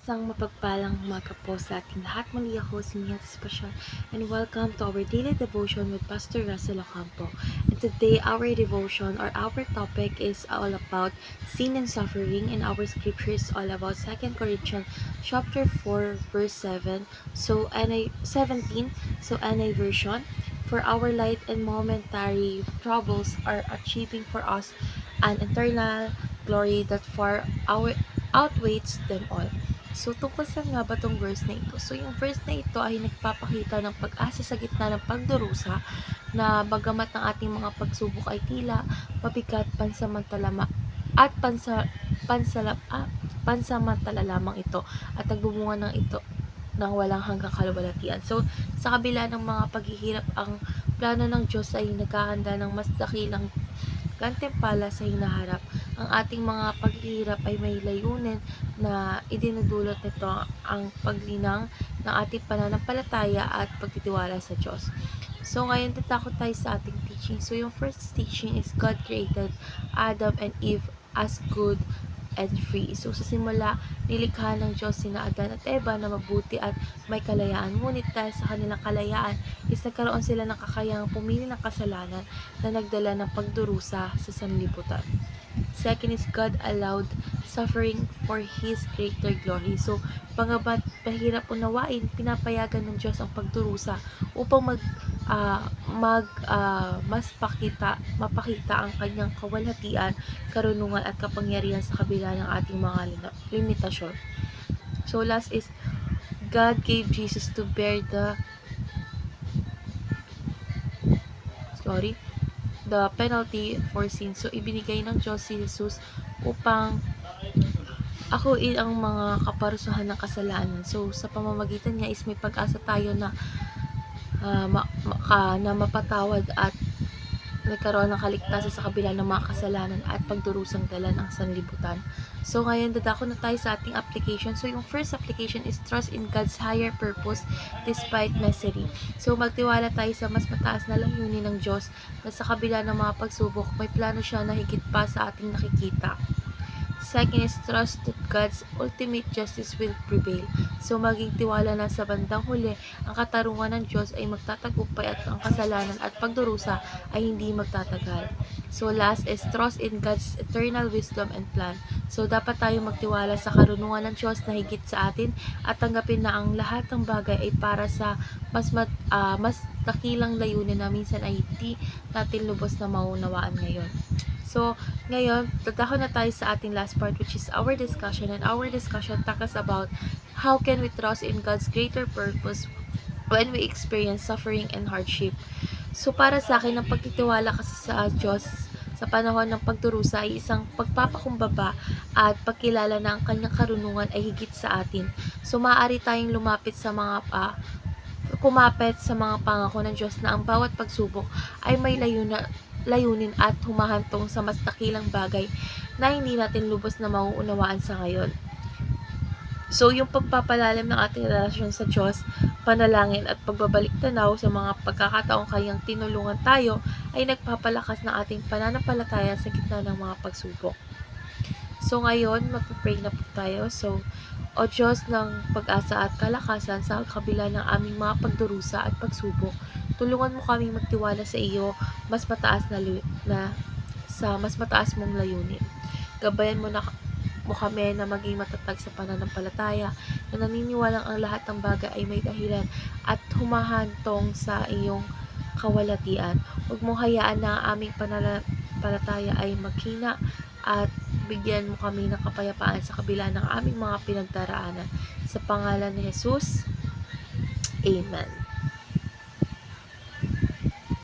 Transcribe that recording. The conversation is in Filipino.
Isang mapagpalang umaga po sa ating lahat. Muli ako si Mia Espasyon and welcome to our daily devotion with Pastor Russell Ocampo. And today our devotion or our topic is all about sin and suffering, and our scripture is all about 2 Corinthians chapter 4 verse 7. So 17, so NA version. For our light and momentary troubles are achieving for us an eternal glory that far outweighs them all. So, tungkol saan nga ba tong verse na ito? So, yung verse na ito ay nagpapakita ng pag-asa sa gitna ng pagdurusa na bagamat ng ating mga pagsubok ay tila mabigat at pansamantala lamang ito at nagbubunga ng ito ng walang hanggang kaluwalhatian. So, sa kabila ng mga paghihirap, ang plano ng Diyos ay naghahanda ng mas dakilang gantimpala sa hinaharap. Ang ating mga paghihirap ay may layunin na idinudulot nito ang paglinang ng ating pananampalataya at pagtitiwala sa Diyos. So, ngayon tatakot tayo sa ating teaching. So, yung first teaching is God created Adam and Eve as good and free. So, sa simula, nilikha ng Diyos sina Adan at Eva na mabuti at may kalayaan. Ngunit dahil sa kanilang kalayaan, is nagkaroon sila ng kakayahang pumili ng kasalanan na nagdala ng pagdurusa sa sanlibutan. Second is God allowed suffering for His greater glory. So, bagamat mahirap unawain, pinapayagan ng Diyos ang pagdurusa upang mapakita ang kanyang kawalhatian, karunungan at kapangyarihan sa kabila ng ating mga limitasyon. So, last is God gave Jesus to bear the penalty for sin. So, ibinigay ng Diyos si Jesus upang akuin ang mga kaparusahan ng kasalanan. So, sa pamamagitan niya is may pag-asa tayo na mapatawad at nagkaroon ng kaligtasan sa kabila ng mga kasalanan at pagdurusang dala ng sanlibutan. So, ngayon dadako na tayo sa ating application. So, yung first application is trust in God's higher purpose despite misery. So, magtiwala tayo sa mas mataas na layunin ng Diyos na sa kabila ng mga pagsubok, may plano siya na higit pa sa ating nakikita. Second is trust that God's ultimate justice will prevail. So, maging tiwala na sa bandang huli, ang katarungan ng Diyos ay magtatagumpay at ang kasalanan at pagdurusa ay hindi magtatagal. So, last is trust in God's eternal wisdom and plan. So, dapat tayo magtiwala sa karunungan ng Diyos na higit sa atin at tanggapin na ang lahat ng bagay ay para sa mas dakilang layunin na minsan ay hindi natin lubos na maunawaan ngayon. So, ngayon, dadako na tayo sa ating last part, which is our discussion. And our discussion talks about how can we trust in God's greater purpose when we experience suffering and hardship. So, para sa akin, ang pagtitiwala kasi sa Diyos sa panahon ng pagdurusa ay isang pagpapakumbaba at pagkilala na ang kanyang karunungan ay higit sa atin. So, maaari tayong kumapit sa mga pangako ng Diyos na ang bawat pagsubok ay may layunin at humahantong sa mas dakilang bagay na hindi natin lubos na mauunawaan sa ngayon. So, yung pagpapalalim ng ating relasyon sa Diyos, panalangin at pagbabalik tanaw sa mga pagkakataong kayang tinulungan tayo ay nagpapalakas ng ating pananampalataya sa gitna ng mga pagsubok. So, ngayon, magpapray na po tayo. So, O Diyos ng pag-asa at kalakasan sa kabila ng aming mga pagdurusa at pagsubok, tulungan mo kaming magtiwala sa iyo mas mataas sa mas mataas mong layunin. Gabayan mo kami na maging matatag sa pananampalataya, na naniniwalang ang lahat ng bagay ay may dahilan at humahantong sa iyong kawalhatian. Huwag mong hayaan na ang aming pananampalataya ay maghina at bigyan mo kami ng kapayapaan sa kabila ng aming mga pinagdaraanan. Sa pangalan ni Jesus, Amen.